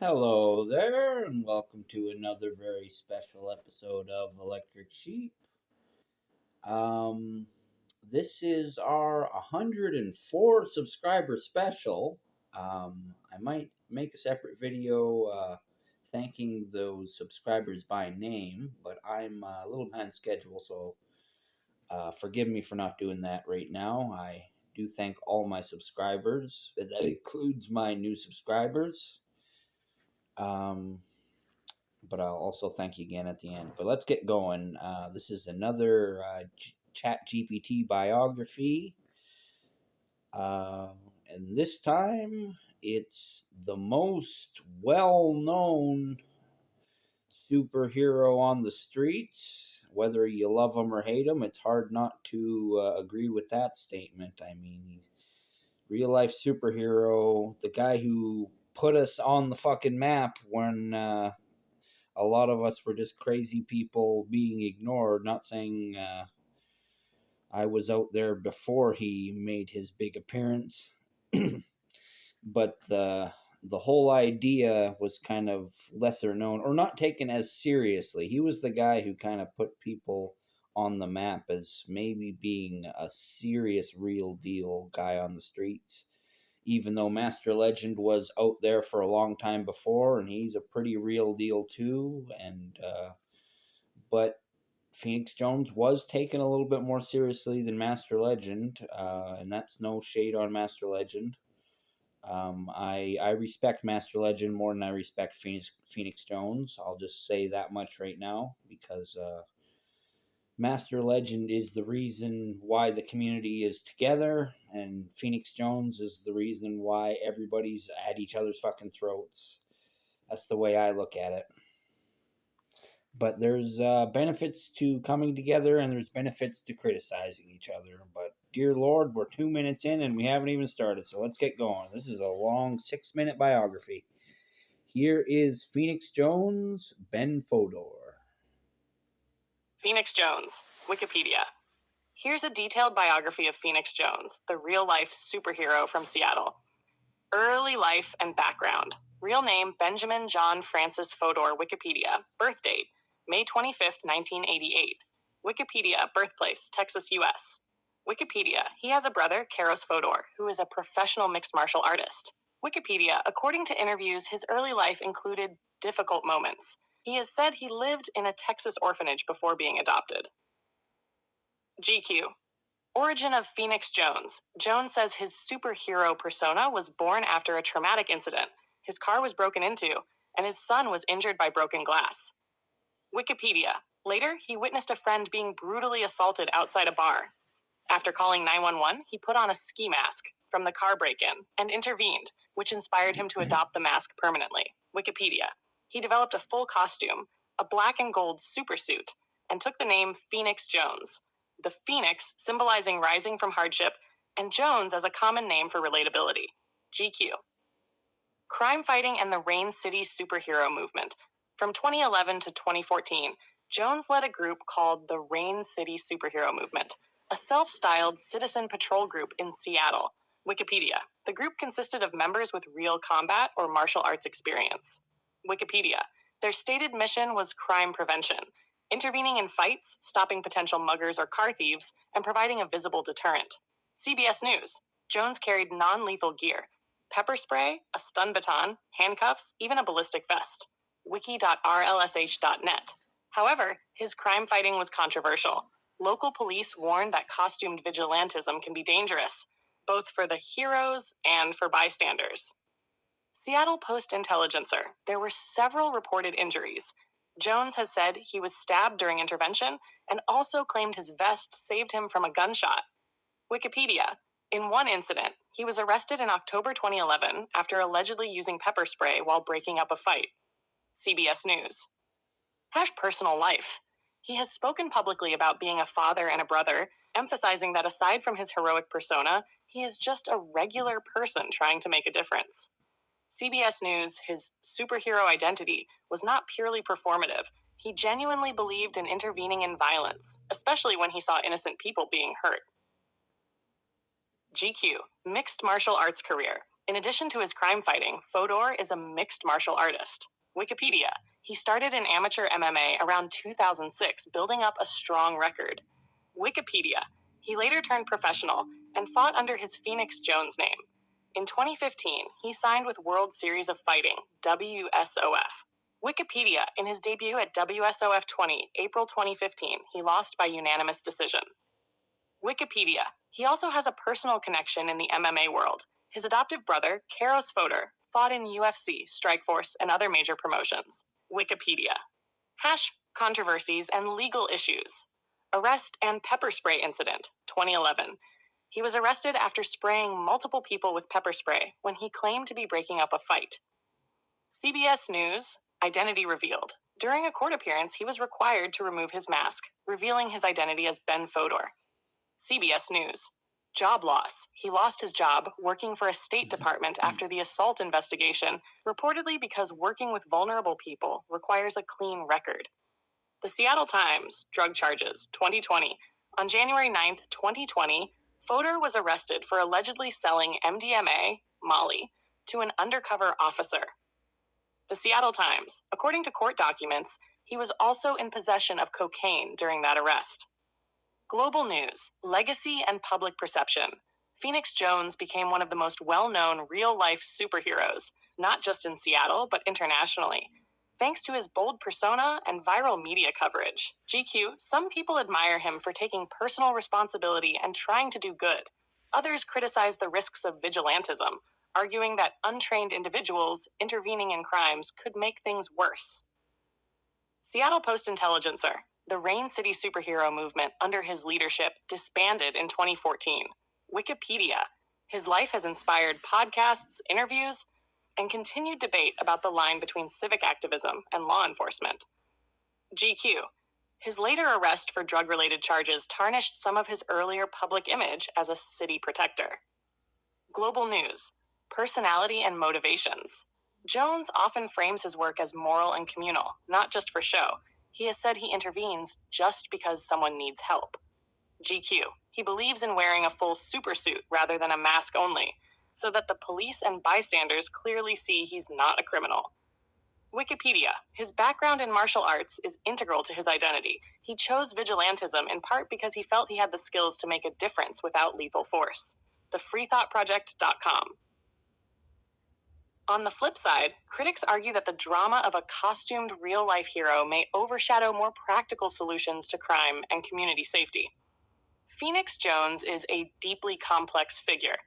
Hello there, and welcome to another very special episode of Electric Sheep. Um, this is our 104 subscriber special. I might make a separate video thanking those subscribers by name, but I'm a little behind schedule, so forgive me for not doing that right now. I do thank all my subscribers. That includes my new subscribers. Um, but I'll also thank you again at the end. But let's get going. This is another Chat GPT biography, uh, and this time it's the most well-known superhero on the streets. Whether you love him or hate him, it's hard not to agree with that statement. I mean, he's real life superhero, the guy who put us on the fucking map when a lot of us were just crazy people being ignored. Not saying I was out there before he made his big appearance, but the whole idea was kind of lesser known or not taken as seriously. He was the guy who kind of put people on the map as maybe being a serious, real deal guy on the streets. Even though Master Legend was out there for a long time before, and he's a pretty real deal too. But Phoenix Jones was taken a little bit more seriously than Master Legend, and that's no shade on Master Legend. I respect Master Legend more than I respect Phoenix Jones. I'll just say that much right now because Master Legend is the reason why the community is together, and Phoenix Jones is the reason why everybody's at each other's fucking throats. That's the way I look at it. But there's benefits to coming together, and there's benefits to criticizing each other. But dear Lord, we're 2 minutes in, and we haven't even started, so let's get going. This is a long 6-minute biography. Here is Phoenix Jones, Ben Fodor. Phoenix Jones, Wikipedia. Here's a detailed biography of Phoenix Jones, the real-life superhero from Seattle. Early life and background. Real name, Benjamin John Francis Fodor, Wikipedia. Birth date, May 25th, 1988. Wikipedia, birthplace, Texas, U.S. Wikipedia, he has a brother, Karos Fodor, who is a professional mixed martial artist. Wikipedia, according to interviews, his early life included difficult moments. He has said he lived in a Texas orphanage before being adopted. GQ. Origin of Phoenix Jones. Jones says his superhero persona was born after a traumatic incident. His car was broken into, and his son was injured by broken glass. Wikipedia. Later, he witnessed a friend being brutally assaulted outside a bar. After calling 911, he put on a ski mask from the car break-in and intervened, which inspired him to adopt the mask permanently. Wikipedia. He developed a full costume, a black and gold supersuit, and took the name Phoenix Jones. The phoenix symbolizing rising from hardship, and Jones as a common name for relatability. GQ. Crime fighting and the Rain City superhero movement. From 2011 to 2014, Jones led a group called the Rain City Superhero Movement, a self-styled citizen patrol group in Seattle. Wikipedia. The group consisted of members with real combat or martial arts experience. Wikipedia. Their stated mission was crime prevention, intervening in fights, stopping potential muggers or car thieves, and providing a visible deterrent. CBS News. Jones carried non-lethal gear, pepper spray, a stun baton, handcuffs, even a ballistic vest. wiki.rlsh.net. However, his crime fighting was controversial. Local police warned that costumed vigilantism can be dangerous, both for the heroes and for bystanders. Seattle Post-Intelligencer. There were several reported injuries. Jones has said he was stabbed during intervention and also claimed his vest saved him from a gunshot. Wikipedia. In one incident, he was arrested in October 2011 after allegedly using pepper spray while breaking up a fight. CBS News. Personal life. He has spoken publicly about being a father and a brother, emphasizing that aside from his heroic persona, he is just a regular person trying to make a difference. CBS News, his superhero identity was not purely performative. He genuinely believed in intervening in violence, especially when he saw innocent people being hurt. GQ. Mixed martial arts career. In addition to his crime fighting, Fodor is a mixed martial artist. Wikipedia. He started in amateur MMA around 2006, building up a strong record. Wikipedia. He later turned professional and fought under his Phoenix Jones name. In 2015, he signed with World Series of Fighting, WSOF. Wikipedia. In his debut at WSOF 20, April 2015, he lost by unanimous decision. Wikipedia. He also has a personal connection in the MMA world. His adoptive brother, Karos Fodor, fought in UFC, Strikeforce, and other major promotions. Wikipedia. Controversies and legal issues. Arrest and pepper spray incident, 2011. He was arrested after spraying multiple people with pepper spray when he claimed to be breaking up a fight. CBS News, identity revealed. During a court appearance, he was required to remove his mask, revealing his identity as Ben Fodor. CBS News. Job loss. He lost his job working for a State Department after the assault investigation, reportedly because working with vulnerable people requires a clean record. The Seattle Times, drug charges, 2020. On January 9th, 2020, Fodor was arrested for allegedly selling MDMA, Molly, to an undercover officer. The Seattle Times. According to court documents, he was also in possession of cocaine during that arrest. Global news, legacy and public perception. Phoenix Jones became one of the most well-known real-life superheroes, not just in Seattle, but internationally, thanks to his bold persona and viral media coverage. GQ, some people admire him for taking personal responsibility and trying to do good. Others criticize the risks of vigilantism, arguing that untrained individuals intervening in crimes could make things worse. Seattle Post-Intelligencer. The Rain City superhero movement under his leadership disbanded in 2014. Wikipedia. His life has inspired podcasts, interviews, and continued debate about the line between civic activism and law enforcement. GQ. His later arrest for drug-related charges tarnished some of his earlier public image as a city protector. Global news. Personality and motivations. Jones often frames his work as moral and communal, not just for show. He has said he intervenes just because someone needs help. GQ. He believes in wearing a full supersuit rather than a mask only, so that the police and bystanders clearly see he's not a criminal. Wikipedia. His background in martial arts is integral to his identity. He chose vigilantism in part because he felt he had the skills to make a difference without lethal force. TheFreeThoughtProject.com. On the flip side, critics argue that the drama of a costumed real-life hero may overshadow more practical solutions to crime and community safety. Phoenix Jones is a deeply complex figure,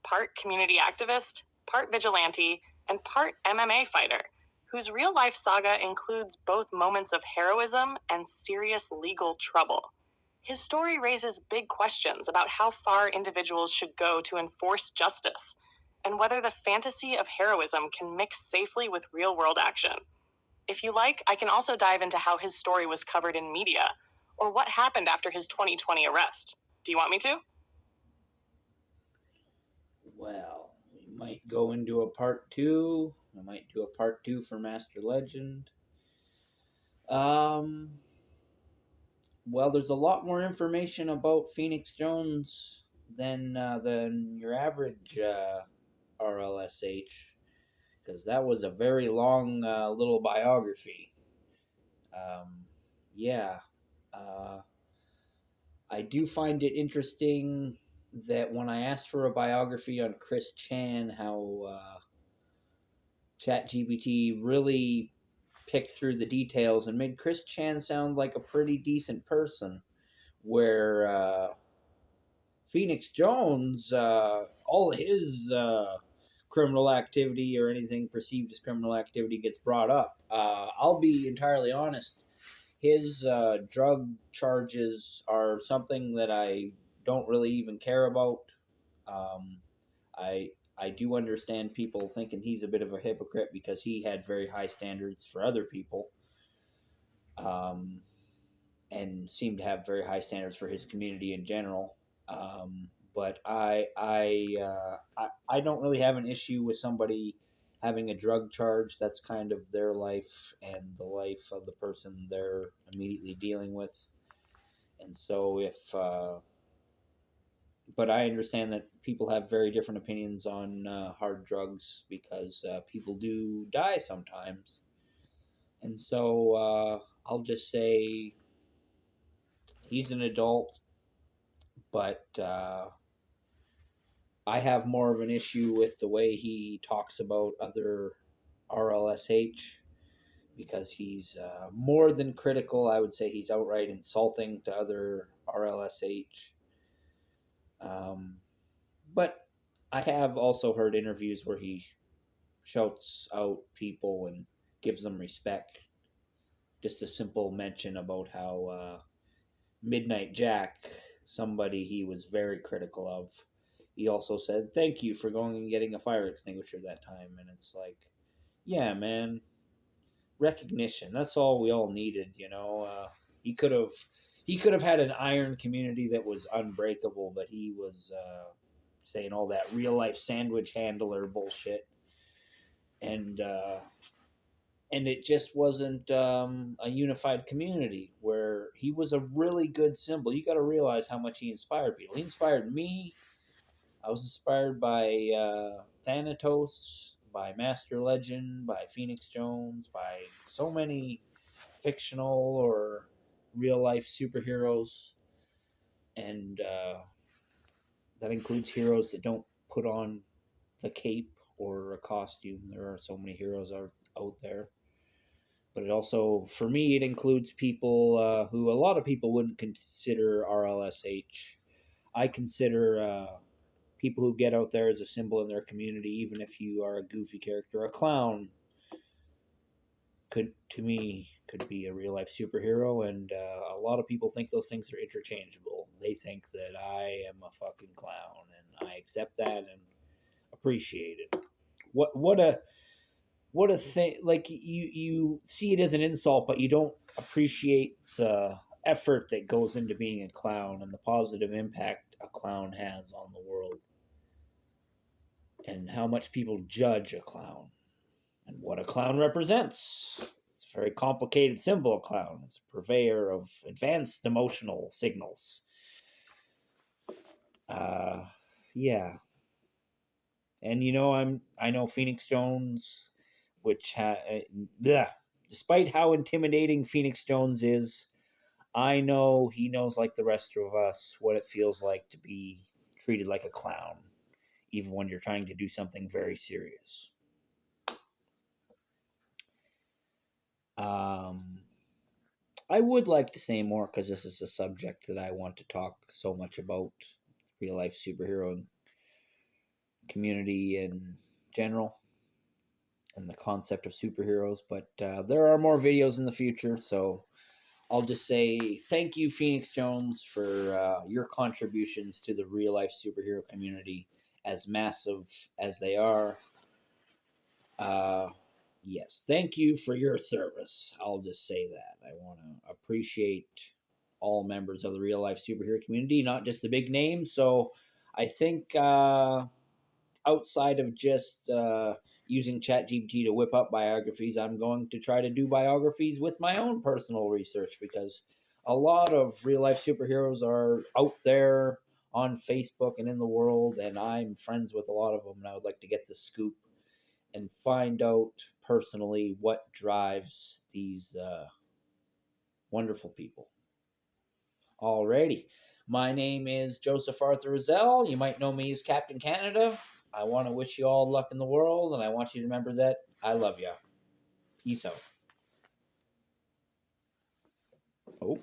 part community activist, part vigilante, and part MMA fighter, whose real-life saga includes both moments of heroism and serious legal trouble. His story raises big questions about how far individuals should go to enforce justice, and whether the fantasy of heroism can mix safely with real-world action. If you like, I can also dive into how his story was covered in media, or what happened after his 2020 arrest. Do you want me to? Well, we might go into a part 2. We might do a part 2 for Master Legend. Well, there's a lot more information about Phoenix Jones than your average RLSH, because that was a very long little biography. Yeah, uh, I do find it interesting that when I asked for a biography on Chris Chan, how ChatGPT really picked through the details and made Chris Chan sound like a pretty decent person, where Phoenix Jones, all his criminal activity or anything perceived as criminal activity gets brought up. I'll be entirely honest. His drug charges are something that I don't really even care about. Um, I do understand people thinking he's a bit of a hypocrite because he had very high standards for other people, um, and seemed to have very high standards for his community in general. But I don't really have an issue with somebody having a drug charge. That's kind of their life and the life of the person they're immediately dealing with. And so if but I understand that people have very different opinions on hard drugs because people do die sometimes. And so I'll just say he's an adult, but I have more of an issue with the way he talks about other RLSH because he's more than critical. I would say he's outright insulting to other RLSH. Um, but I have also heard interviews where he shouts out people and gives them respect. Just a simple mention about how Midnight Jack, somebody he was very critical of, he also said, "Thank you for going and getting a fire extinguisher that time." And it's like, yeah, man, recognition. That's all we all needed, you know. He could have had an iron community that was unbreakable, but he was saying all that real life sandwich handler bullshit, and it just wasn't a unified community where he was a really good symbol. You got to realize how much he inspired people. He inspired me. I was inspired by Thanatos, by Master Legend, by Phoenix Jones, by so many fictional or real life superheroes, and that includes heroes that don't put on the cape or a costume. There are so many heroes out there. But it also, for me, it includes people who a lot of people wouldn't consider RLSH. I consider people who get out there as a symbol in their community, even if you are a goofy character. A clown could, to me, could be a real life superhero, and a lot of people think those things are interchangeable. They think that I am a fucking clown, and I accept that and appreciate it. What a thing! Like you see it as an insult, but you don't appreciate the effort that goes into being a clown and the positive impact a clown has on the world, and how much people judge a clown and what a clown represents. It's a very complicated symbol. A clown is a purveyor of advanced emotional signals. Uh, yeah, and I know Phoenix Jones, which despite how intimidating Phoenix Jones is, I know he knows, like the rest of us, what it feels like to be treated like a clown, even when you're trying to do something very serious. Um, I would like to say more because this is a subject that I want to talk so much about, real life superhero community in general and the concept of superheroes. But there are more videos in the future, so I'll just say thank you, Phoenix Jones, for your contributions to the real life superhero community, as massive as they are. Uh, yes, thank you for your service. I'll just say that. I want to appreciate all members of the real life superhero community, not just the big names. So I think outside of just using ChatGPT to whip up biographies, I'm going to try to do biographies with my own personal research because a lot of real life superheroes are out there on Facebook and in the world, and I'm friends with a lot of them, and I would like to get the scoop and find out personally what drives these wonderful people. Alrighty. My name is Joseph Arthur Roszell. You might know me as Captain Canada. I want to wish you all luck in the world, and I want you to remember that I love you. Peace out. Oh.